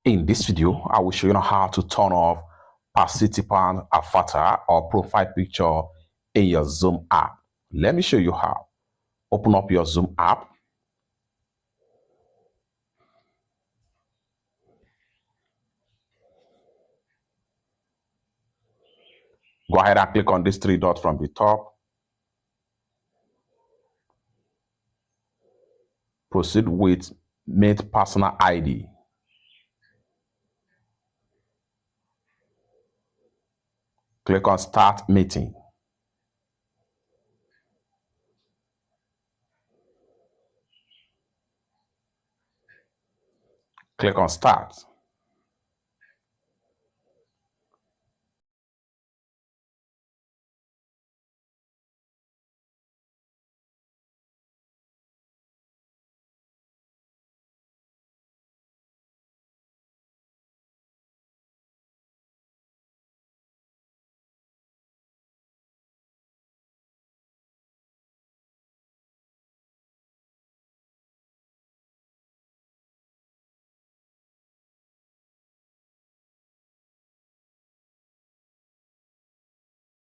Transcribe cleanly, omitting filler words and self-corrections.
In this video, I will show you how to turn off participant avatar or profile picture in your Zoom app. Let me show you how. Open up your Zoom app. Go ahead and click on these three dots from the top. Proceed with Meet Personal ID. Click on Start Meeting. Click on Start.